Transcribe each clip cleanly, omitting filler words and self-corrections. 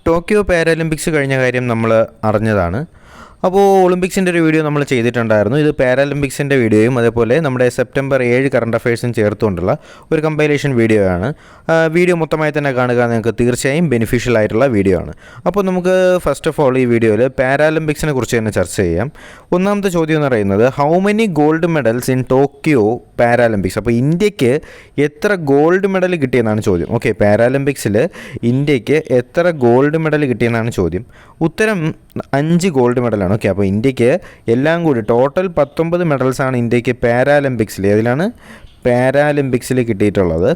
Tokyo Paralympics കഴിഞ്ഞ കാര്യം നമ്മൾ അറിഞ്ഞതാണ്. അപ്പോൾ ഒളിമ്പിക്സിൻ്റെ ഒരു വീഡിയോ നമ്മൾ ചെയ്തിട്ടുണ്ടായിരുന്നു. ഇത് പാരാലിമ്പിക്സിൻ്റെ വീഡിയോയും അതേപോലെ നമ്മുടെ സെപ്റ്റംബർ 7 കറണ്ട് അഫയേഴ്സും ചേർത്തുകൊണ്ടുള്ള ഒരു കമ്പൈലേഷൻ വീഡിയോ ആണ്. വീഡിയോ മൊത്തമായി തന്നെ കാണുക, നിങ്ങൾക്ക് തീർച്ചയായും ബെനിഫിഷ്യൽ ആയിട്ടുള്ള വീഡിയോ ആണ്. അപ്പോൾ നമുക്ക് ഫസ്റ്റ് ഓഫ് ഓൾ ഈ വീഡിയോയിൽ പാരാലിമ്പിക്സിനെ കുറിച്ച് തന്നെ ചർച്ച ചെയ്യാം. ഒന്നാമത്തെ ചോദ്യം എന്ന് പറയുന്നത് how many gold medals in Tokyo Paralympics. അപ്പോൾ ഇന്ത്യക്ക് എത്ര ഗോൾഡ് മെഡൽ കിട്ടിയെന്നാണ് ചോദ്യം. ഓക്കെ, പാരാലിമ്പിക്സിൽ ഇന്ത്യക്ക് എത്ര ഗോൾഡ് മെഡൽ കിട്ടിയെന്നാണ് ചോദ്യം. ഉത്തരം 5 ഗോൾഡ് മെഡലാണ്. ഓക്കെ, അപ്പോൾ ഇന്ത്യക്ക് എല്ലാം കൂടി ടോട്ടൽ 19 മെഡൽസാണ് ഇന്ത്യക്ക് പാരാലിമ്പിക്സിൽ പാരാലിമ്പിക്സിൽ കിട്ടിയിട്ടുള്ളത്.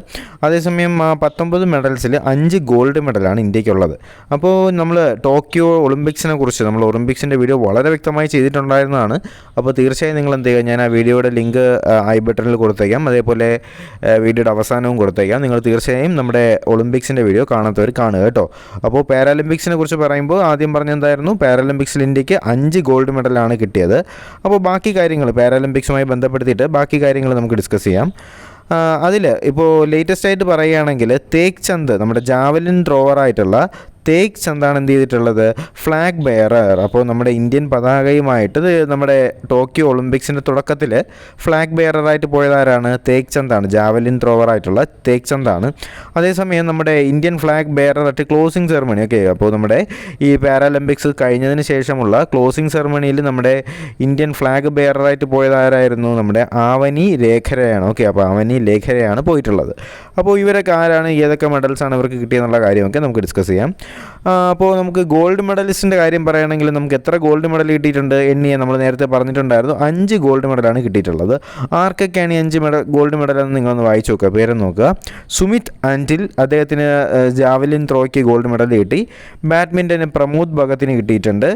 അതേസമയം 19 മെഡൽസിൽ 5 ഗോൾഡ് മെഡലാണ് ഇന്ത്യക്കുള്ളത്. അപ്പോൾ നമ്മൾ ടോക്കിയോ ഒളിമ്പിക്സിനെ കുറിച്ച് നമ്മൾ ഒളിമ്പിക്സിൻ്റെ വീഡിയോ വളരെ വ്യക്തമായി ചെയ്തിട്ടുണ്ടായിരുന്നതാണ്. അപ്പോൾ തീർച്ചയായും നിങ്ങൾ എന്ത് ചെയ്യുക, ഞാൻ ആ വീഡിയോയുടെ ലിങ്ക് ഐ ബട്ടണിൽ കൊടുത്തേക്കാം, അതേപോലെ വീഡിയോയുടെ അവസാനവും കൊടുത്തേക്കാം. നിങ്ങൾ തീർച്ചയായും നമ്മുടെ ഒളിമ്പിക്സിൻ്റെ വീഡിയോ കാണാത്തവർ കാണുക കേട്ടോ. അപ്പോൾ പാരാലിമ്പിക്സിനെ കുറിച്ച് പറയുമ്പോൾ ആദ്യം പറഞ്ഞെന്തായിരുന്നു, പാരാലിമ്പിക്സിൽ ഇന്ത്യക്ക് 5 ഗോൾഡ് മെഡലാണ് കിട്ടിയത്. അപ്പോൾ ബാക്കി കാര്യങ്ങൾ പാരാലിമ്പിക്സുമായി ബന്ധപ്പെടുത്തിയിട്ട് ബാക്കി കാര്യങ്ങൾ നമുക്ക് ഡിസ്കസ് ചെയ്യാം. അതിൽ ഇപ്പോൾ ലേറ്റസ്റ്റ് ആയിട്ട് പറയുകയാണെങ്കിൽ തേക്ക് ചന്ദ്, നമ്മുടെ ജാവലിൻ ഡ്രോവറായിട്ടുള്ള തേക്ക് ചന്താണ് എന്ത് ചെയ്തിട്ടുള്ളത്, ഫ്ലാഗ് ബെയറർ. അപ്പോൾ നമ്മുടെ ഇന്ത്യൻ പതാകയുമായിട്ട് നമ്മുടെ ടോക്കിയോ ഒളിമ്പിക്സിൻ്റെ തുടക്കത്തിൽ ഫ്ലാഗ് ബെയറായിട്ട് പോയതാരാണ്, തേക്ക് ചന്താണ്, ജാവലിൻ ത്രോവറായിട്ടുള്ള തേക്ക് ചന്താണ്. അതേസമയം നമ്മുടെ ഇന്ത്യൻ ഫ്ലാഗ് ബെയറായിട്ട് ക്ലോസിംഗ് സെറമണി, ഓക്കെ, അപ്പോൾ നമ്മുടെ ഈ പാരാലിമ്പിക്സ് കഴിഞ്ഞതിന് ശേഷമുള്ള ക്ലോസിംഗ് സെറമണിയിൽ നമ്മുടെ ഇന്ത്യൻ ഫ്ലാഗ് ബെയറായിട്ട് പോയതാരായിരുന്നു, നമ്മുടെ ആവനി ലേഖരയാണ്. ഓക്കെ, അപ്പോൾ ആവനി ലേഖരയാണ് പോയിട്ടുള്ളത്. അപ്പോൾ ഇവരൊക്കെ ആരാണ്, ഏതൊക്കെ മെഡൽസാണ് ഇവർക്ക് കിട്ടിയെന്നുള്ള കാര്യമൊക്കെ നമുക്ക് ഡിസ്കസ് ചെയ്യാം. അപ്പോൾ നമുക്ക് ഗോൾഡ് മെഡലിസ്റ്റിൻ്റെ കാര്യം പറയുകയാണെങ്കിൽ നമുക്ക് എത്ര ഗോൾഡ് മെഡൽ കിട്ടിയിട്ടുണ്ട് എണ്ണിയെ നമ്മൾ നേരത്തെ പറഞ്ഞിട്ടുണ്ടായിരുന്നു. 5 ഗോൾഡ് മെഡലാണ് കിട്ടിയിട്ടുള്ളത്. ആർക്കൊക്കെയാണ് ഈ 5 ഗോൾഡ് മെഡലെന്ന് നിങ്ങളൊന്ന് വായിച്ചു നോക്കുക, പേരെന്ന് നോക്കുക. സുമിത് ആൻറ്റിൽ, അദ്ദേഹത്തിന് ജാവലിൻ ത്രോയ്ക്ക് ഗോൾഡ് മെഡൽ കിട്ടി. ബാഡ്മിൻ്റന് പ്രമോദ് ഭഗത്തിന് കിട്ടിയിട്ടുണ്ട്.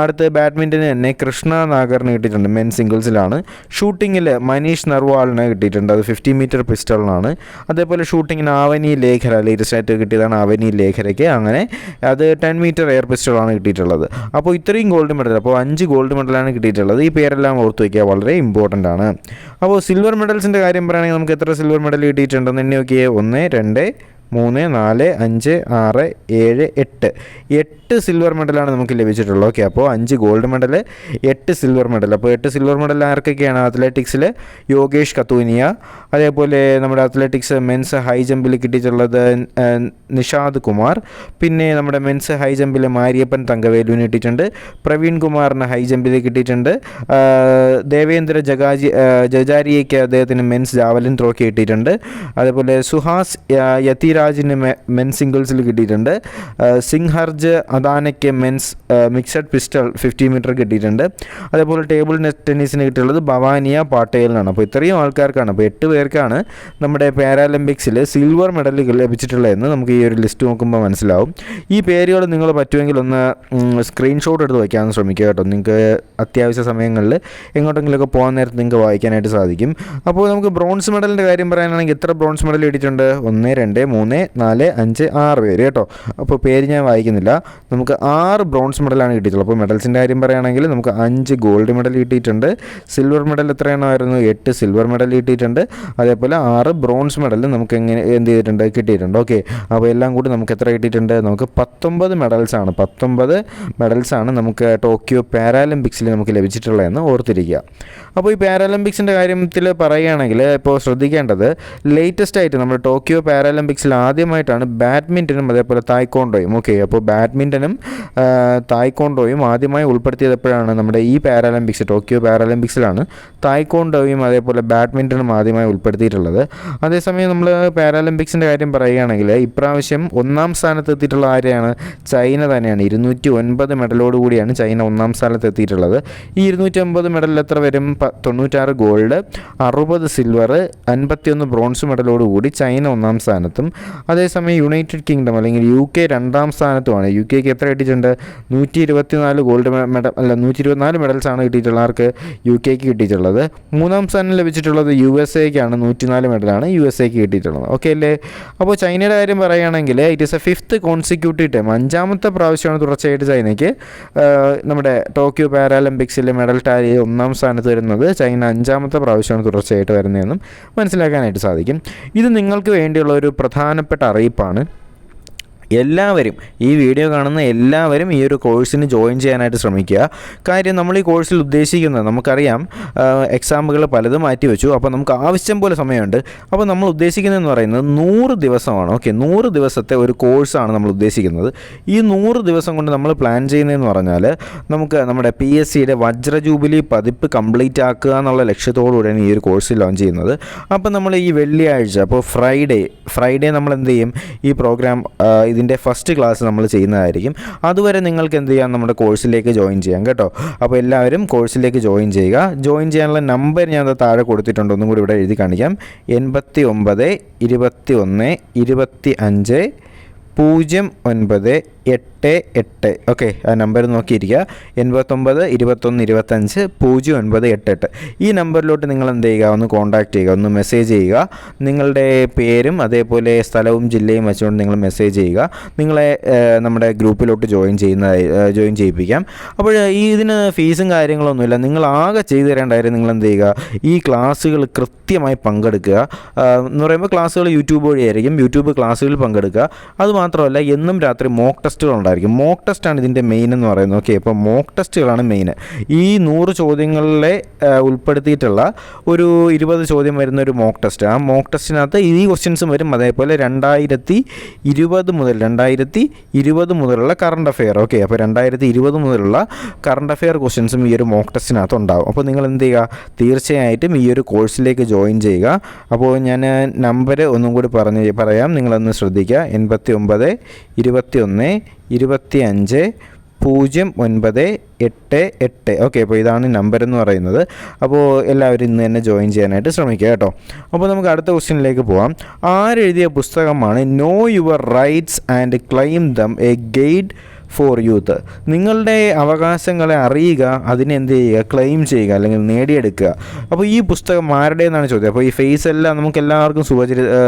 അടുത്ത് ബാഡ്മിൻ്റന് തന്നെ കൃഷ്ണ നാഗറിന് കിട്ടിയിട്ടുണ്ട്, മെൻ സിംഗിൾസിലാണ്. ഷൂട്ടിങ്ങിൽ മനീഷ് നർവാളിന് കിട്ടിയിട്ടുണ്ട്, അത് 50 മീറ്റർ പിസ്റ്റളിനാണ്. അതേപോലെ ഷൂട്ടിങ്ങിന് ആവനി ലേഖര, ലേറ്റസ്റ്റ് ആയിട്ട് കിട്ടിയതാണ് ആവനി ലേഖരയ്ക്ക്, അങ്ങനെ അത് 10 മീറ്റർ എയർ പിസ്റ്റളാണ് കിട്ടിയിട്ടുള്ളത്. അപ്പോൾ ഇത്രയും ഗോൾഡ് മെഡൽ, അപ്പോൾ 5 ഗോൾഡ് മെഡലാണ് കിട്ടിയിട്ടുള്ളത്. ഈ പേരെല്ലാം ഓർത്ത് വയ്ക്കുക, വളരെ ഇമ്പോർട്ടൻ്റ് ആണ്. അപ്പോൾ സിൽവർ മെഡൽസിൻ്റെ കാര്യം പറയുകയാണെങ്കിൽ നമുക്ക് എത്ര സിൽവർ മെഡൽ കിട്ടിയിട്ടുണ്ടെന്ന് എണ്ണി നോക്കിയേ. 1 2 3 4 5 6 7 8 സിൽവർ മെഡലാണ് നമുക്ക് ലഭിച്ചിട്ടുള്ളത്. ഓക്കെ, അപ്പോൾ 5 ഗോൾഡ് മെഡൽ, 8 സിൽവർ മെഡൽ. അപ്പോൾ 8 സിൽവർ മെഡൽ ആർക്കൊക്കെയാണ്, അത്ലറ്റിക്സിൽ യോഗേഷ് കത്തൂനിയ, അതേപോലെ നമ്മുടെ അത്ലറ്റിക്സ് മെൻസ് ഹൈ ജമ്പിൽ കിട്ടിയിട്ടുള്ളത് നിഷാദ് കുമാർ, പിന്നെ നമ്മുടെ മെൻസ് ഹൈ ജമ്പിൽ മാരിയപ്പൻ തങ്കവേലുവിന് കിട്ടിയിട്ടുണ്ട്. പ്രവീൺ കുമാറിന് ഹൈ ജമ്പിൽ കിട്ടിയിട്ടുണ്ട്. ദേവേന്ദ്ര ജജാരിയയ്ക്ക് അദ്ദേഹത്തിന് മെൻസ് ജാവലിൻ ത്രോയ്ക്ക് കിട്ടിയിട്ടുണ്ട്. അതേപോലെ സുഹാസ് യതിരാജിന് മെൻ സിംഗിൾസിൽ കിട്ടിയിട്ടുണ്ട്. സിംഹർജ് അദാനയ്ക്ക് മെൻസ് മിക്സഡ് പിസ്റ്റൾ 50 മീറ്റർ കിട്ടിയിട്ടുണ്ട്. അതേപോലെ ടേബിൾ ടെന്നീസിന് കിട്ടിയുള്ളത് ഭവാനിയ പാട്ടേലിനാണ്. അപ്പോൾ ഇത്രയും ആൾക്കാർക്കാണ്, അപ്പോൾ 8 പേർക്കാണ് നമ്മുടെ പാരാലിമ്പിക്സിൽ സിൽവർ മെഡലുകൾ ലഭിച്ചിട്ടുള്ളതെന്ന് നമുക്ക് ഈ ഒരു ലിസ്റ്റ് നോക്കുമ്പോൾ മനസ്സിലാവും. ഈ പേരുകൾ നിങ്ങൾ പറ്റുമെങ്കിൽ ഒന്ന് സ്ക്രീൻഷോട്ട് എടുത്ത് വയ്ക്കാൻ ശ്രമിക്കുക കേട്ടോ. നിങ്ങൾക്ക് അത്യാവശ്യ സമയങ്ങളിൽ എങ്ങോട്ടെങ്കിലുമൊക്കെ പോകാൻ നേരത്ത് നിങ്ങൾക്ക് വായിക്കാനായിട്ട് സാധിക്കും. അപ്പോൾ നമുക്ക് ബ്രോൺസ് മെഡലിൻ്റെ കാര്യം പറയാനാണെങ്കിൽ എത്ര ബ്രോൺസ് മെഡൽ കിട്ടിയിട്ടുണ്ട്, 1 2 3 4 5 6 പേര് കേട്ടോ. അപ്പോൾ പേര് ഞാൻ വായിക്കുന്നില്ല. നമുക്ക് 6 ബ്രോൺസ് മെഡലാണ് കിട്ടിയിട്ടുള്ളത്. അപ്പോൾ മെഡൽസിൻ്റെ കാര്യം പറയുകയാണെങ്കിൽ നമുക്ക് 5 ഗോൾഡ് മെഡൽ കിട്ടിയിട്ടുണ്ട്. സിൽവർ മെഡൽ എത്രയാണായിരുന്നു, 8 സിൽവർ മെഡൽ കിട്ടിയിട്ടുണ്ട്. അതേപോലെ 6 ബ്രോൺസ് മെഡൽ നമുക്ക് എന്ത് ചെയ്തിട്ടുണ്ട്, കിട്ടിയിട്ടുണ്ട്. ഓക്കെ, അപ്പോൾ എല്ലാം കൂടി നമുക്ക് എത്ര കിട്ടിയിട്ടുണ്ട്, നമുക്ക് 19 മെഡൽസാണ് നമുക്ക് ടോക്കിയോ പാരാലിമ്പിക്സിൽ നമുക്ക് ലഭിച്ചിട്ടുള്ളതെന്ന് ഓർത്തിരിക്കുക. അപ്പോൾ ഈ പാരാലിമ്പിക്സിൻ്റെ കാര്യത്തിൽ പറയുകയാണെങ്കിൽ ഇപ്പോൾ ശ്രദ്ധിക്കേണ്ടത് ലേറ്റസ്റ്റ് ആയിട്ട് നമ്മുടെ ടോക്കിയോ പാരാലിമ്പിക്സിൽ ആദ്യമായിട്ടാണ് ബാഡ്മിൻ്റനും അതേപോലെ തായ്ക്കോണ്ടോയും. ഓക്കെ, അപ്പോൾ ബാഡ്മിൻ്റനും തായ്ക്കോണ്ടോയും ആദ്യമായി ഉൾപ്പെടുത്തിയത് എപ്പോഴാണ്, നമ്മുടെ ഈ ടോക്കിയോ പാരാലിമ്പിക്സിലാണ് തായ്ക്കോണ്ടോയും അതേപോലെ ബാഡ്മിൻ്റനും ആദ്യമായി ഉൾപ്പെടുത്തിയിട്ടുള്ളത്. അതേസമയം നമ്മൾ പാരാലിമ്പിക്സിൻ്റെ കാര്യം പറയുകയാണെങ്കിൽ ഇപ്രാവശ്യം 1ാം സ്ഥാനത്ത് എത്തിയിട്ടുള്ള ആരെയാണ്, ചൈന തന്നെയാണ്. 209 മെഡലോട് കൂടിയാണ് ചൈന 1ാം സ്ഥാനത്ത് എത്തിയിട്ടുള്ളത്. ഈ 209 മെഡലിൽ എത്ര വരും, 96 ഗോൾഡ്, 60 സിൽവർ, 51 ബ്രോൺസ് മെഡലോടുകൂടി ചൈന 1ാം സ്ഥാനത്തും. അതേസമയം യുണൈറ്റഡ് കിങ്ഡം അല്ലെങ്കിൽ UK 2ാം സ്ഥാനത്തുമാണ്. UK എത്ര കിട്ടിയിട്ടുണ്ട്, 124 ഗോൾഡ് മെഡൽ, അല്ല 124 മെഡൽസാണ് കിട്ടിയിട്ടുള്ളത്. ആർക്ക്, UK കിട്ടിയിട്ടുള്ളത്. 3ാം സ്ഥാനം ലഭിച്ചിട്ടുള്ളത് USA-ക്കാണ്, 104 മെഡലാണ് USA-ക്ക് കിട്ടിയിട്ടുള്ളത്. ഓക്കെ അല്ലേ. അപ്പോൾ ചൈനയുടെ കാര്യം പറയുകയാണെങ്കിൽ it is a 5th consecutive time, 5ാമത്തെ പ്രാവശ്യമാണ് തുടർച്ചയായിട്ട് ചൈനയ്ക്ക് നമ്മുടെ ടോക്കിയോ പാരാലിമ്പിക്സിലെ മെഡൽ ടാലിയിൽ 1ാം സ്ഥാനത്ത് വരുന്നത്. ചൈന 5ാമത്തെ പ്രാവശ്യമാണ് തുടർച്ചയായിട്ട് വരുന്നതെന്നും മനസ്സിലാക്കാനായിട്ട് സാധിക്കും. ഇത് നിങ്ങൾക്ക് വേണ്ടിയുള്ള ഒരു പ്രധാനപ്പെട്ട അറിയിപ്പാണ്. എല്ലാവരും ഈ വീഡിയോ കാണുന്ന എല്ലാവരും ഈ ഒരു കോഴ്സിന് ജോയിൻ ചെയ്യാനായിട്ട് ശ്രമിക്കുക. കാര്യം നമ്മൾ ഈ കോഴ്സിൽ ഉദ്ദേശിക്കുന്നത്, നമുക്കറിയാം എക്സാമുകൾ പലതും മാറ്റി വെച്ചു, അപ്പോൾ നമുക്ക് ആവശ്യം പോലെ സമയമുണ്ട്. അപ്പോൾ നമ്മൾ ഉദ്ദേശിക്കുന്നതെന്ന് പറയുന്നത് 100 ദിവസമാണ്. ഓക്കെ, 100 ദിവസത്തെ ഒരു കോഴ്സാണ് നമ്മൾ ഉദ്ദേശിക്കുന്നത്. ഈ 100 ദിവസം കൊണ്ട് നമ്മൾ പ്ലാൻ ചെയ്യുന്നതെന്ന് പറഞ്ഞാൽ നമുക്ക് നമ്മുടെ PSCയുടെ വജ്ര ജൂബിലി പതിപ്പ് കംപ്ലീറ്റ് ആക്കുക എന്നുള്ള ലക്ഷ്യത്തോടുകൂടിയാണ് ഈ ഒരു കോഴ്സ് ലോഞ്ച് ചെയ്യുന്നത്. അപ്പോൾ നമ്മൾ ഈ വെള്ളിയാഴ്ച, അപ്പോൾ ഫ്രൈഡേ നമ്മൾ എന്ത് ചെയ്യും, ഈ പ്രോഗ്രാം ഇതിൻ്റെ ഫസ്റ്റ് ക്ലാസ് നമ്മൾ ചെയ്യുന്നതായിരിക്കും. അതുവരെ നിങ്ങൾക്ക് എന്ത് ചെയ്യാം, നമ്മുടെ കോഴ്സിലേക്ക് ജോയിൻ ചെയ്യാം കേട്ടോ. അപ്പോൾ എല്ലാവരും കോഴ്സിലേക്ക് ജോയിൻ ചെയ്യുക. ജോയിൻ ചെയ്യാനുള്ള നമ്പർ ഞാൻ താഴെ കൊടുത്തിട്ടുണ്ട്, ഒന്നും കൂടി ഇവിടെ എഴുതി കാണിക്കാം. 89 21 25 0988. ഓക്കെ, ആ നമ്പർ നോക്കിയിരിക്കുക. 89 21 25 0988. ഈ നമ്പറിലോട്ട് നിങ്ങൾ എന്ത് ചെയ്യുക, ഒന്ന് കോൺടാക്റ്റ് ചെയ്യുക, ഒന്ന് മെസ്സേജ് ചെയ്യുക. നിങ്ങളുടെ പേരും അതേപോലെ സ്ഥലവും ജില്ലയും വെച്ചുകൊണ്ട് നിങ്ങൾ മെസ്സേജ് ചെയ്യുക. നിങ്ങളെ നമ്മുടെ ഗ്രൂപ്പിലോട്ട് ജോയിൻ ചെയ്യിപ്പിക്കാം. അപ്പോൾ ഇതിന് ഫീസും കാര്യങ്ങളൊന്നുമില്ല. നിങ്ങൾ ആകെ ചെയ്തു തരേണ്ട കാര്യം, നിങ്ങൾ എന്ത് ചെയ്യുക, ഈ ക്ലാസ്സുകൾ കൃത്യമായി പങ്കെടുക്കുക. എന്ന് പറയുമ്പോൾ ക്ലാസ്സുകൾ യൂട്യൂബ് വഴിയായിരിക്കും. യൂട്യൂബ് ക്ലാസ്സുകളിൽ പങ്കെടുക്കുക. അതുമാത്രമല്ല, എന്നും രാത്രി മോക്ക് ടെസ്റ്റുകൾ ഉണ്ടായിരിക്കും. മോക്ക് ടെസ്റ്റാണ് ഇതിൻ്റെ മെയിൻ എന്ന് പറയുന്നത്. ഓക്കെ, അപ്പോൾ മോക്ക് ടെസ്റ്റുകളാണ് മെയിൻ. ഈ 100 ചോദ്യങ്ങളിലെ ഉൾപ്പെടുത്തിയിട്ടുള്ള ഒരു 20 ചോദ്യം വരുന്ന ഒരു മോക്ക് ടെസ്റ്റ്. ആ മോക്ക് ടെസ്റ്റിനകത്ത് ഈ ക്വസ്റ്റ്യൻസും വരും. അതേപോലെ 2020 മുതലുള്ള കറണ്ട് അഫെയർ. ഓക്കെ, അപ്പോൾ 2020 മുതലുള്ള കറണ്ട് അഫെയർ ക്വസ്റ്റ്യൻസും ഈ ഒരു മോക്ക് ടെസ്റ്റിനകത്ത് ഉണ്ടാകും. അപ്പോൾ നിങ്ങൾ എന്ത് ചെയ്യുക, തീർച്ചയായിട്ടും ഈ ഒരു കോഴ്സിലേക്ക് ജോയിൻ ചെയ്യുക. അപ്പോൾ ഞാൻ നമ്പർ ഒന്നും കൂടി പറയാം, നിങ്ങളൊന്ന് ശ്രദ്ധിക്കുക. 89 21 25 0988. ഓക്കെ, അപ്പോൾ ഇതാണ് നമ്പർ എന്ന് പറയുന്നത്. അപ്പോൾ എല്ലാവരും ഇന്ന് തന്നെ ജോയിൻ ചെയ്യാനായിട്ട് ശ്രമിക്കുക കേട്ടോ. അപ്പോൾ നമുക്ക് അടുത്ത ക്വസ്റ്റ്യനിലേക്ക് പോകാം. ആരെഴുതിയ പുസ്തകമാണ് no your rights and claim them a guide four youth? നിങ്ങളുടെ അവകാശങ്ങളെ അറിയുക, അതിനെന്ത് ചെയ്യുക, ക്ലെയിം ചെയ്യുക അല്ലെങ്കിൽ നേടിയെടുക്കുക. അപ്പോൾ ഈ പുസ്തകം ആരുടേതെന്നാണ് ചോദ്യം. അപ്പോൾ ഈ ഫേസ് എല്ലാം നമുക്ക് എല്ലാവർക്കും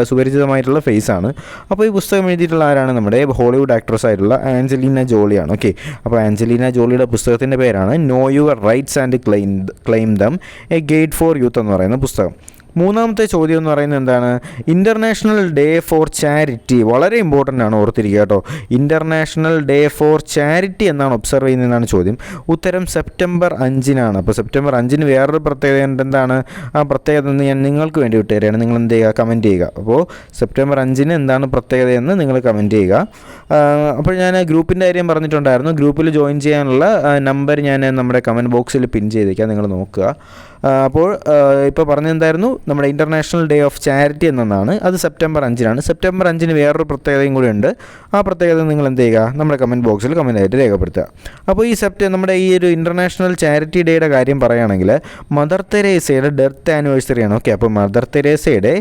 സുപരിചിതമായിട്ടുള്ള ഫേസാണ്. അപ്പോൾ ഈ പുസ്തകം എഴുതിയിട്ടുള്ള ആരാണ്? നമ്മുടെ ഹോളിവുഡ് ആക്ട്രസ് ആയിട്ടുള്ള ആഞ്ചലീന ജോളിയാണ്. ഓക്കെ, അപ്പോൾ ആഞ്ചലീന ജോളിയുടെ പുസ്തകത്തിൻ്റെ പേരാണ് no your rights and claim them a guide four youth എന്ന് പറയുന്ന പുസ്തകം. മൂന്നാമത്തെ ചോദ്യം എന്ന് പറയുന്നത് എന്താണ്? International day four charity. വളരെ ഇമ്പോർട്ടൻ്റ് ആണ്, ഓർത്തിരിക്കുക കേട്ടോ. ഇൻ്റർനാഷണൽ ഡേ ഫോർ ചാരിറ്റി എന്നാണ് ഒബ്സർവ് ചെയ്യുന്നതെന്നാണ് ചോദ്യം. ഉത്തരം സെപ്റ്റംബർ 5-നാണ്. അപ്പോൾ സെപ്റ്റംബർ 5-ന് വേറൊരു പ്രത്യേകത എന്താണ്? ആ പ്രത്യേകത എന്ന് ഞാൻ നിങ്ങൾക്ക് വേണ്ടി വിട്ടുതരികയാണ്. നിങ്ങൾ എന്ത് ചെയ്യുക, കമൻറ്റ് ചെയ്യുക. അപ്പോൾ സെപ്റ്റംബർ 5-ന് എന്താണ് പ്രത്യേകതയെന്ന് നിങ്ങൾ കമൻറ്റ് ചെയ്യുക. അപ്പോൾ ഞാൻ ഗ്രൂപ്പിൻ്റെ കാര്യം പറഞ്ഞിട്ടുണ്ടായിരുന്നു. ഗ്രൂപ്പിൽ ജോയിൻ ചെയ്യാനുള്ള നമ്പർ ഞാൻ നമ്മുടെ കമൻറ്റ് ബോക്സിൽ പിൻ ചെയ്തേക്കാം, നിങ്ങൾ നോക്കുക. അപ്പോൾ ഇപ്പോൾ പറഞ്ഞെന്തായിരുന്നു, നമ്മുടെ ഇൻ്റർനാഷണൽ ഡേ ഓഫ് ചാരിറ്റി എന്നതാണ്. അത് സെപ്റ്റംബർ 5-നാണ്. സെപ്റ്റംബർ 5-ന് വേറൊരു പ്രത്യേകതയും കൂടി ഉണ്ട്. ആ പ്രത്യേകത നിങ്ങൾ എന്ത് ചെയ്യുക, നമ്മുടെ കമൻറ്റ് ബോക്സിൽ കമൻറ്റായിട്ട് രേഖപ്പെടുത്തുക. അപ്പോൾ നമ്മുടെ ഈ ഒരു ഇൻ്റർനാഷണൽ ചാരിറ്റി ഡേയുടെ കാര്യം പറയുകയാണെങ്കിൽ മദർ തെരേസയുടെ ഡെത്ത് ആനിവേഴ്സറിയാണ്. ഓക്കെ, അപ്പോൾ മദർ തെരേസയുടെ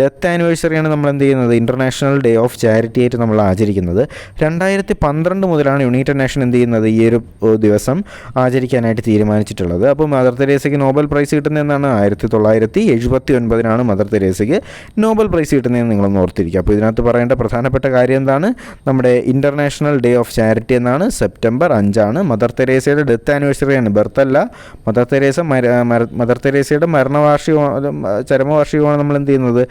ഡെത്ത് ആനിവേഴ്സറിയാണ് നമ്മൾ എന്ത് ചെയ്യുന്നത്, ഇൻ്റർനാഷണൽ ഡേ ഓഫ് ചാരിറ്റി ആയിട്ട് നമ്മൾ ആചരിക്കുന്നത്. 2012 മുതലാണ് യുണൈറ്റഡ് നേഷൻ എന്ത് ചെയ്യുന്നത്, ഈ ഒരു ദിവസം ആചരിക്കാനായിട്ട് തീരുമാനിച്ചിട്ടുള്ളത്. അപ്പോൾ മദർ തെരേസയ്ക്ക് നോബൽ പ്രൈസ് കിട്ടുന്നതെന്നാണ് 1979 മദർ തെരേസയ്ക്ക് നോബൽ പ്രൈസ് കിട്ടുന്നതെന്ന് നിങ്ങളൊന്ന് ഓർത്തിരിക്കുക. അപ്പോൾ ഇതിനകത്ത് പറയേണ്ട പ്രധാനപ്പെട്ട കാര്യം എന്താണ്, നമ്മുടെ ഇൻ്റർനാഷണൽ ഡേ ഓഫ് ചാരിറ്റി എന്നാണ്. സെപ്റ്റംബർ 5-ആണ്. മദർ തെരേസയുടെ ഡെത്ത് ആനിവേഴ്സറിയാണ്, ബർത്തല്ല. മദർ തെരേസയുടെ ചരമവാർഷികമാണ് നമ്മൾ എന്ത് ചെയ്യുന്നത്,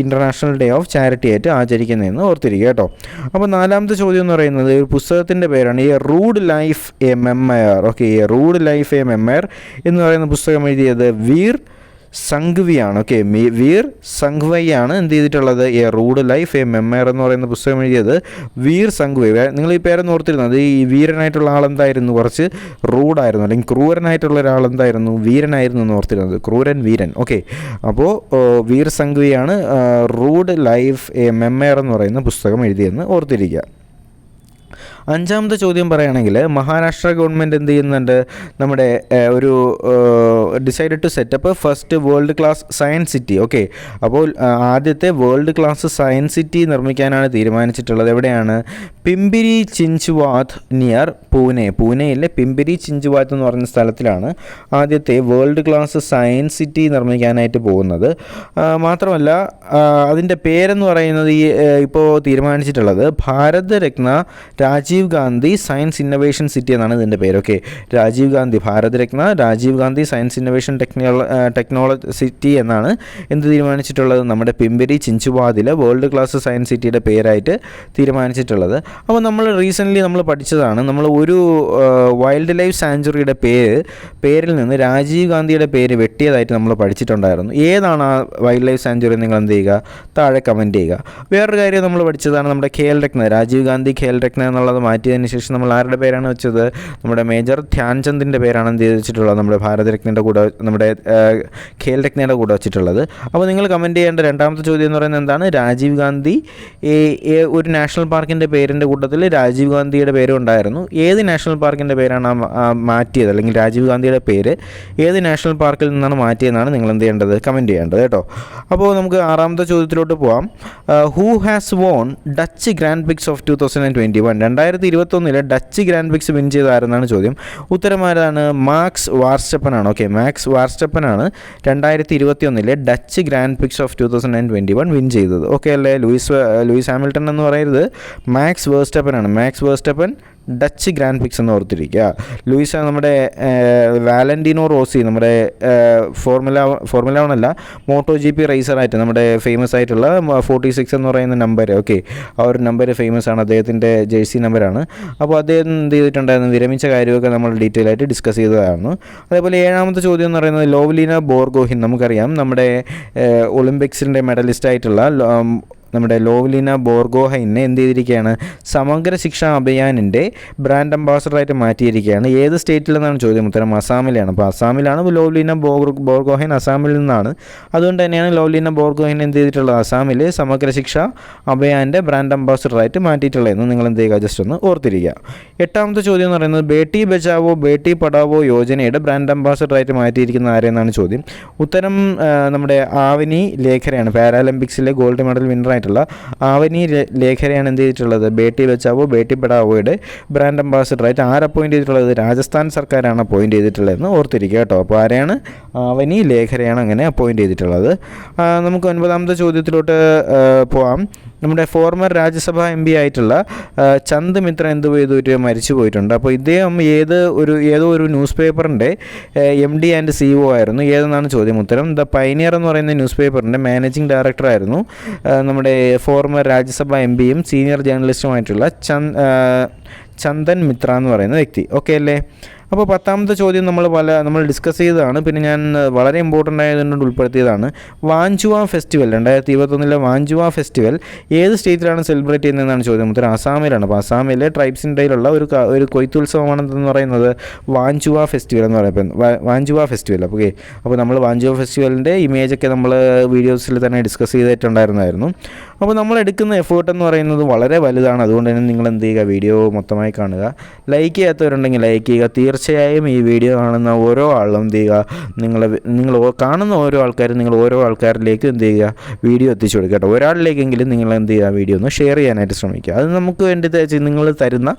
ഇൻ്റർനാഷണൽ ഡേ ഓഫ് ചാരിറ്റി ആയിട്ട് ആചരിക്കുന്നതെന്ന് ഓർത്തിരിക്കുക കേട്ടോ. അപ്പോൾ നാലാമത്തെ ചോദ്യം എന്ന് പറയുന്നത് ഒരു പുസ്തകത്തിൻ്റെ പേരാണ് a rude life a memoir. Okay, a rude life a memoir എന്ന് പറയുന്ന പുസ്തകം എഴുതിയത് വീർ സംഘവിയാണ്. ഓക്കെ, വീർ സംഘവയാണ് എന്ത് ചെയ്തിട്ടുള്ളത്, a rude life a memoir എന്ന് പറയുന്ന പുസ്തകം എഴുതിയത് വീർ സംഘവി. നിങ്ങൾ ഈ പേരെന്ന് ഓർത്തിരുന്നത്, ഈ വീരനായിട്ടുള്ള ആളെന്തായിരുന്നു, കുറച്ച് റൂഡായിരുന്നു, അല്ലെങ്കിൽ ക്രൂരനായിട്ടുള്ള ഒരാളെന്തായിരുന്നു, വീരനായിരുന്നു എന്ന് ഓർത്തിരുന്നത്, ക്രൂരൻ വീരൻ. ഓക്കെ, അപ്പോൾ വീർ സംഘവിയാണ് റൂഡ് ലൈഫ് എ മെമ്മയർ എന്ന് പറയുന്ന പുസ്തകം എഴുതിയെന്ന് ഓർത്തിരിക്കുക. അഞ്ചാമത്തെ ചോദ്യം പറയുകയാണെങ്കിൽ മഹാരാഷ്ട്ര ഗവൺമെൻറ് എന്ത് ചെയ്യുന്നുണ്ട്, നമ്മുടെ ഒരു decided to set up first world class science city. Okay, അപ്പോൾ ആദ്യത്തെ വേൾഡ് ക്ലാസ് സയൻസ് സിറ്റി നിർമ്മിക്കാനാണ് തീരുമാനിച്ചിട്ടുള്ളത്. എവിടെയാണ്? പിംപിരി ചിഞ്ചുവാത്ത് നിയർ പൂനെയിലെ പിംപിരി ചിഞ്ചുവാത്ത് എന്ന് പറയുന്ന സ്ഥലത്തിലാണ് ആദ്യത്തെ വേൾഡ് ക്ലാസ് സയൻസ് സിറ്റി നിർമ്മിക്കാനായിട്ട് പോകുന്നത്. മാത്രമല്ല അതിൻ്റെ പേരെന്ന് പറയുന്നത് ഇപ്പോൾ തീരുമാനിച്ചിട്ടുള്ളത് Bharat Ratna Rajiv Rajiv Gandhi science innovation city എന്നാണ് ഇതിൻ്റെ പേര്. Okay, Rajiv Gandhi, Bharat Ratna Rajiv Gandhi science innovation technology city എന്നാണ് എന്ത് തീരുമാനിച്ചിട്ടുള്ളത്, നമ്മുടെ പിമ്പരി ചിഞ്ചുവാദിലെ വേൾഡ് ക്ലാസ് സയൻസ് സിറ്റിയുടെ പേരായിട്ട് തീരുമാനിച്ചിട്ടുള്ളത്. അപ്പോൾ നമ്മൾ റീസെൻ്റ്ലി നമ്മൾ പഠിച്ചതാണ്, നമ്മൾ ഒരു വൈൽഡ് ലൈഫ് സാങ്ച്വറിയുടെ പേരിൽ നിന്ന് രാജീവ് ഗാന്ധിയുടെ പേര് വെട്ടിയതായിട്ട് നമ്മൾ പഠിച്ചിട്ടുണ്ടായിരുന്നു. ഏതാണ് ആ വൈൽഡ് ലൈഫ് സാങ്ച്വറി നിങ്ങൾ എന്ത് ചെയ്യുക, താഴെ കമൻറ്റ് ചെയ്യുക. വേറൊരു കാര്യം നമ്മൾ പഠിച്ചതാണ്, നമ്മുടെ ഖേൽ രത്ന, രാജീവ് ഗാന്ധി ഖേൽ രത്ന എന്നുള്ളത് മാറ്റിയതിന് ശേഷം നമ്മൾ ആരുടെ പേരാണ് വെച്ചത്, നമ്മുടെ മേജർ ധ്യാൻചന്ദിൻ്റെ പേരാണ് എന്ത് വെച്ചിട്ടുള്ളത്, നമ്മുടെ ഭാരതരത്നയുടെ കൂടെ, നമ്മുടെ ഖേൽ രത്നയുടെ കൂടെ വെച്ചിട്ടുള്ളത്. അപ്പോൾ നിങ്ങൾ കമൻറ്റ് ചെയ്യേണ്ട രണ്ടാമത്തെ ചോദ്യം എന്ന് പറയുന്നത് എന്താണ്, രാജീവ് ഗാന്ധി ഒരു നാഷണൽ പാർക്കിൻ്റെ പേരിൻ്റെ കൂട്ടത്തിൽ രാജീവ് ഗാന്ധിയുടെ പേരും ഉണ്ടായിരുന്നു. ഏത് നാഷണൽ പാർക്കിൻ്റെ പേരാണ് മാറ്റിയത്, അല്ലെങ്കിൽ രാജീവ് ഗാന്ധിയുടെ പേര് ഏത് നാഷണൽ പാർക്കിൽ നിന്നാണ് മാറ്റിയതെന്നാണ് നിങ്ങൾ എന്ത് ചെയ്യേണ്ടത്, കമൻറ്റ് ചെയ്യേണ്ടത് കേട്ടോ. അപ്പോൾ നമുക്ക് ആറാമത്തെ ചോദ്യത്തിലോട്ട് പോകാം. Who has won Dutch grand pics of 2021? 2021 Dutch grand prix win ചെയ്തതാരെന്നാണ് ചോദ്യം. ഉത്തരമാരാണ്, മാക്സ് വാർസ്റ്റപ്പൻ ആണ്. ഓക്കെ, മാക്സ് വാർസ്റ്റപ്പൻ ആണ് 2021 Dutch grand pics of 2021 win ചെയ്തത്. ഓക്കെ അല്ലേ, ലൂയിസ് ഹാമിൽട്ടൺ എന്ന് പറയുന്നത് മാക്സ് വേർസ്റ്റപ്പൻ ആണ്. Max Verstappen Dutch grand Prix എന്ന് ഓർത്തിരിക്കുക. ലൂയിസ് നമ്മുടെ വാലന്റീനോ റോസി, നമ്മുടെ ഫോർമുല 1 അല്ല, മോട്ടോ GP റേസറായിട്ട് നമ്മുടെ ഫേമസ് ആയിട്ടുള്ള 46 എന്ന് പറയുന്ന നമ്പർ. ഓക്കെ, ആ ഒരു നമ്പർ ഫേമസ് ആണ്, അദ്ദേഹത്തിൻ്റെ ജേഴ്സി നമ്പറാണ്. അപ്പോൾ അദ്ദേഹം എന്ത് ചെയ്തിട്ടുണ്ടായിരുന്നു, വിരമിച്ച കാര്യമൊക്കെ നമ്മൾ ഡീറ്റെയിൽ ആയിട്ട് ഡിസ്കസ് ചെയ്തതാണ്. അതേപോലെ ഏഴാമത്തെ ചോദ്യം എന്ന് പറയുന്നത് ലോവ്ലിന ബോർഗോഹിൻ. നമുക്കറിയാം നമ്മുടെ ഒളിമ്പിക്സിൻ്റെ മെഡലിസ്റ്റ് ആയിട്ടുള്ള നമ്മുടെ ലോവ്ലിന ബോർഗോഹൈനെ എന്ത് ചെയ്തിരിക്കുകയാണ്, സമഗ്ര ശിക്ഷാ അഭിയാനിൻ്റെ ബ്രാൻഡ് അംബാസഡറായിട്ട് മാറ്റിയിരിക്കുകയാണ്. ഏത് സ്റ്റേറ്റിൽ നിന്നാണ് ചോദ്യം, ഉത്തരം അസാമിലാണ്. അപ്പോൾ അസാമിലാണ് ലോവ്ലിന ബോർഗോഹൈൻ, അസാമിൽ നിന്നാണ്. അതുകൊണ്ട് തന്നെയാണ് ലോവ്ലിന ബോർഗോഹൈൻ എന്ത് ചെയ്തിട്ടുള്ളത്, അസാമിൽ സമഗ്ര ശിക്ഷാ അഭിയാൻ്റെ ബ്രാൻഡ് അംബാസഡറായിട്ട് മാറ്റിയിട്ടുള്ളതെന്ന് നിങ്ങൾ എന്ത് ചെയ്യുക, ജസ്റ്റ് ഒന്ന് ഓർത്തിരിക്കുക. എട്ടാമത്തെ ചോദ്യം എന്ന് പറയുന്നത് ബേട്ടി ബച്ചാവോ ബേട്ടി പഠാവോ യോജനയുടെ ബ്രാൻഡ് അംബാസഡറായിട്ട് മാറ്റിയിരിക്കുന്ന ആരെന്നാണ് ചോദ്യം. ഉത്തരം നമ്മുടെ ആവനി ലേഖരയാണ്. പാരാലിമ്പിക്സിലെ ഗോൾഡ് മെഡൽ വിന്നർ ആയിട്ടുള്ള ആവനി ലേഖരയാണ് എന്ത് ചെയ്തിട്ടുള്ളത്, ബേട്ടി ബച്ചാവോ ബേട്ടി പഠാവോയുടെ ബ്രാൻഡ് അംബാസഡറായിട്ട് അപ്പോയിൻറ്റ് ചെയ്തിട്ടുള്ളത്, രാജസ്ഥാൻ സർക്കാരാണ് അപ്പോയിൻറ്റ് ചെയ്തിട്ടുള്ളതെന്ന് ഓർത്തിരിക്കുക കേട്ടോ. അപ്പോൾ ആരെയാണ്, ആവനി ലേഖരയാണ് അങ്ങനെ അപ്പോയിൻറ്റ് ചെയ്തിട്ടുള്ളത്. നമുക്ക് 9ാമത്തെ ചോദ്യത്തിലോട്ട് പോകാം. നമ്മുടെ ഫോർമർ രാജ്യസഭ MP ആയിട്ടുള്ള ചന്ദ് മിത്ര എന്ത് ചെയ്തിട്ട് മരിച്ചു പോയിട്ടുണ്ട്. അപ്പോൾ ഇദ്ദേഹം ഏതോ ഒരു ന്യൂസ് പേപ്പറിൻ്റെ MD ആൻഡ് CEO ആയിരുന്നു. ഏതെന്നാണ് ചോദ്യം. ഉത്തരം ദ പൈനിയർ എന്ന് പറയുന്ന ന്യൂസ് പേപ്പറിൻ്റെ മാനേജിംഗ് ഡയറക്ടറായിരുന്നു നമ്മുടെ ഫോർമർ രാജ്യസഭ MPയും സീനിയർ ജേർണലിസ്റ്റുമായിട്ടുള്ള ചന്ദൻ മിത്ര എന്ന് പറയുന്ന വ്യക്തി. ഓക്കെ അല്ലേ. അപ്പോൾ 10ാമത്തെ ചോദ്യം നമ്മൾ ഡിസ്കസ് ചെയ്തതാണ്, പിന്നെ ഞാൻ വളരെ ഇമ്പോർട്ടൻ്റ് ആയതുകൊണ്ട് ഉൾപ്പെടുത്തിയതാണ്. വാഞ്ചുവ ഫെസ്റ്റിവൽ 2021 വാഞ്ചുവ ഫെസ്റ്റിവൽ ഏത് സ്റ്റേറ്റിലാണ് സെലിബ്രേറ്റ് ചെയ്യുന്നതെന്നാണ് ചോദ്യം. ഉത്തരം അസാമിലാണ്. അപ്പോൾ അസാമിലെ ട്രൈബ്സിൻ്റെ ഇടയിലുള്ള ഒരു കൊയ്ത്തുത്സവമാണെന്ന് പറയുന്നത് വാഞ്ചുവ ഫെസ്റ്റിവൽ എന്ന് പറയുന്നത്, വാഞ്ചുവ ഫെസ്റ്റിവൽ. ഓക്കെ, അപ്പോൾ നമ്മൾ വാഞ്ചുവ ഫെസ്റ്റിവലിൻ്റെ ഇമേജൊക്കെ നമ്മൾ വീഡിയോസിൽ തന്നെ ഡിസ്കസ് ചെയ്തിട്ടുണ്ടായിരുന്നു. അപ്പോൾ നമ്മൾ എടുക്കുന്ന എഫേർട്ട് എന്ന് പറയുന്നത് വളരെ വലുതാണ്. അതുകൊണ്ട് തന്നെ നിങ്ങൾ എന്ത് ചെയ്യുക, വീഡിയോ മൊത്തമായി കാണുക. ലൈക്ക് ചെയ്യാത്തവരുണ്ടെങ്കിൽ ലൈക്ക് ചെയ്യുക. തീർച്ചയായും ഈ വീഡിയോ കാണുന്ന ഓരോ ആളും എന്ത് ചെയ്യുക, നിങ്ങൾ കാണുന്ന ഓരോ ആൾക്കാരിലേക്ക് എന്ത് ചെയ്യുക, വീഡിയോ എത്തിച്ചു കൊടുക്കുക കേട്ടോ. ഒരാളിലേക്കെങ്കിലും നിങ്ങൾ എന്ത് ചെയ്യുക, വീഡിയോ ഒന്ന് ഷെയർ ചെയ്യാനായിട്ട് ശ്രമിക്കുക. അത് നമുക്ക് വേണ്ടി നിങ്ങൾ തരുന്ന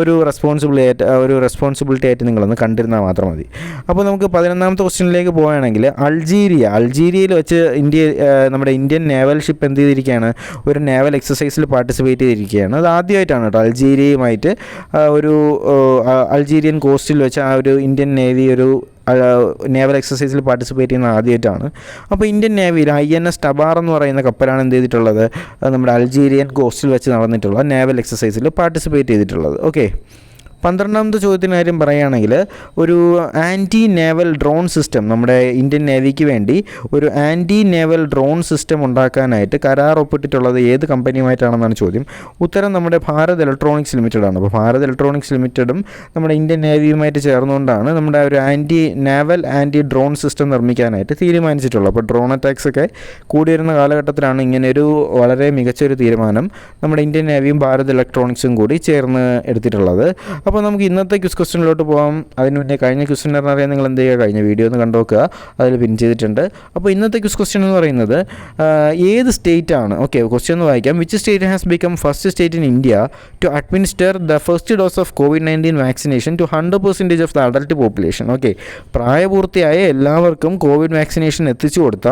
ഒരു റെസ്പോൺസിബിലിറ്റി ആയിട്ട് നിങ്ങളൊന്ന് കണ്ടിരുന്നാൽ മാത്രം മതി. അപ്പോൾ നമുക്ക് 11ാമത്തെ ക്വസ്റ്റ്യനിലേക്ക് പോവുകയാണെങ്കിൽ അൾജീരിയയിൽ വെച്ച് നമ്മുടെ ഇന്ത്യൻ നേവൽ ഷിപ്പ് എന്ത് ചെയ്തിരിക്കുകയാണ്, ഒരു നേവൽ എക്സസൈസിൽ പാർട്ടിസിപ്പേറ്റ് ചെയ്തിരിക്കുകയാണ്. അത് ആദ്യമായിട്ടാണ് കേട്ടോ അൾജീരിയയുമായിട്ട് അൾജീരിയൻ കോസ്റ്റിൽ വെച്ച് ഒരു ഇന്ത്യൻ നേവി ഒരു നേവൽ എക്സസൈസിൽ പാർട്ടിസിപ്പേറ്റ് ചെയ്യുന്ന ആദ്യമായിട്ടാണ്. അപ്പോൾ ഇന്ത്യൻ നേവിയിൽ INS ടബാർ എന്ന് പറയുന്ന കപ്പലാണ് എന്ത് ചെയ്തിട്ടുള്ളത്, നമ്മുടെ അൾജീരിയൻ കോസ്റ്റിൽ വെച്ച് നടന്നിട്ടുള്ള നേവൽ എക്സസൈസിൽ പാർട്ടിസിപ്പേറ്റ് ചെയ്തിട്ടുള്ളത്. ഓക്കെ, 12ാമത്തെ ചോദ്യത്തിന് കാര്യം പറയുകയാണെങ്കിൽ ഒരു ആൻറ്റി നേവൽ ഡ്രോൺ സിസ്റ്റം നമ്മുടെ ഇന്ത്യൻ നേവിക്ക് വേണ്ടി ഒരു ആൻറ്റി നേവൽ ഡ്രോൺ സിസ്റ്റം ഉണ്ടാക്കാനായിട്ട് കരാർ ഒപ്പിട്ടിട്ടുള്ളത് ഏത് കമ്പനിയുമായിട്ടാണെന്നാണ് ചോദ്യം. ഉത്തരം നമ്മുടെ ഭാരത് ഇലക്ട്രോണിക്സ് ലിമിറ്റഡാണ്. അപ്പോൾ ഭാരത് ഇലക്ട്രോണിക്സ് ലിമിറ്റഡും നമ്മുടെ ഇന്ത്യൻ നേവിയുമായിട്ട് ചേർന്നുകൊണ്ടാണ് നമ്മുടെ ഒരു ആൻറ്റി ഡ്രോൺ സിസ്റ്റം നിർമ്മിക്കാനായിട്ട് തീരുമാനിച്ചിട്ടുള്ളത്. അപ്പോൾ ഡ്രോൺ അറ്റാക്സ് ഒക്കെ കൂടി വരുന്ന കാലഘട്ടത്തിലാണ് ഇങ്ങനെയൊരു വളരെ മികച്ചൊരു തീരുമാനം നമ്മുടെ ഇന്ത്യൻ നേവിയും ഭാരത് ഇലക്ട്രോണിക്സും കൂടി ചേർന്ന് എടുത്തിട്ടുള്ളത്. അപ്പോൾ അപ്പോൾ നമുക്ക് ഇന്നത്തെ ക്വിസ് ക്വസ്റ്റ്യനിലോട്ട് പോകാം. അതിന് മുന്നേ കഴിഞ്ഞ ക്വസ്റ്റ്യൻ അറിയാൻ നിങ്ങൾ എന്ത് ചെയ്യുക, കഴിഞ്ഞ വീഡിയോ ഒന്ന് കണ്ടു നോക്കുക, അതിൽ പിൻ ചെയ്തിട്ടുണ്ട്. അപ്പോൾ ഇന്നത്തെ ക്വിസ് ക്വസ്റ്റ്യൻ എന്ന് പറയുന്നത് ഏത് സ്റ്റേറ്റ് ആണ്, ഓക്കെ ക്വസ്റ്റ്യൻ ഒന്ന് വായിക്കാം. Which state has become first state in India to administer the first dose of COVID-19 vaccination to 100% of the adult population. Okay, പ്രായപൂർത്തിയായ എല്ലാവർക്കും കോവിഡ് വാക്സിനേഷൻ എത്തിച്ചു കൊടുത്ത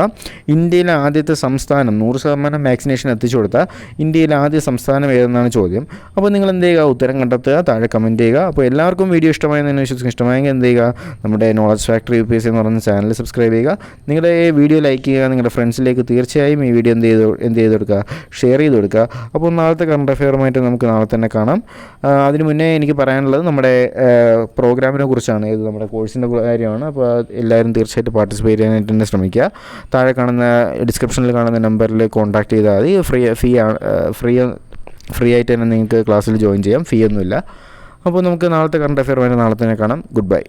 ഇന്ത്യയിലെ ആദ്യത്തെ സംസ്ഥാനം, 100% വാക്സിനേഷൻ എത്തിച്ചു കൊടുത്ത ഇന്ത്യയിലെ ആദ്യ സംസ്ഥാനം ഏതെന്നാണ് ചോദ്യം. അപ്പോൾ നിങ്ങൾ എന്ത് ചെയ്യുക, ഉത്തരം കണ്ടെത്തുക, താഴെ കമൻറ്റ് ചെയ്യുക. അപ്പോൾ എല്ലാവർക്കും വീഡിയോ ഇഷ്ടമായെന്ന് വിശ്വസിക്കും. ഇഷ്ടമായെങ്കിൽ എന്ത് ചെയ്യുക, നമ്മുടെ നോളജ് ഫാക്ടറി UPSC എന്ന് പറയുന്ന ചാനൽ സബ്സ്ക്രൈബ് ചെയ്യുക. നിങ്ങളുടെ വീഡിയോ ലൈക്ക് ചെയ്യുക, നിങ്ങളുടെ ഫ്രണ്ട്സിലേക്ക് തീർച്ചയായും ഈ വീഡിയോ എന്ത് ചെയ്ത് കൊടുക്കുക, ഷെയർ ചെയ്ത് കൊടുക്കുക. അപ്പോൾ നാളത്തെ കറണ്ട് അഫെയറുമായിട്ട് നമുക്ക് നാളെ തന്നെ കാണാം. അതിന് മുന്നേ എനിക്ക് പറയാനുള്ളത് നമ്മുടെ പ്രോഗ്രാമിനെ കുറിച്ചാണ്, ഇത് നമ്മുടെ കോഴ്സിൻ്റെ കാര്യമാണ്. അപ്പോൾ എല്ലാവരും തീർച്ചയായിട്ടും പാർട്ടിസിപ്പേറ്റ് ചെയ്യാനായിട്ട് തന്നെ ശ്രമിക്കുക. താഴെ കാണുന്ന ഡിസ്ക്രിപ്ഷനിൽ കാണുന്ന നമ്പറിൽ കോൺടാക്ട് ചെയ്താൽ മതി. ഫ്രീ ആയിട്ട് തന്നെ നിങ്ങൾക്ക് ക്ലാസ്സിൽ ജോയിൻ ചെയ്യാം, ഫീ ഒന്നുമില്ല. അപ്പോൾ നമുക്ക് നാളത്തെ കറണ്ട് അഫെയറുമായിട്ട് നാളെ തന്നെ കാണാം. Good bye.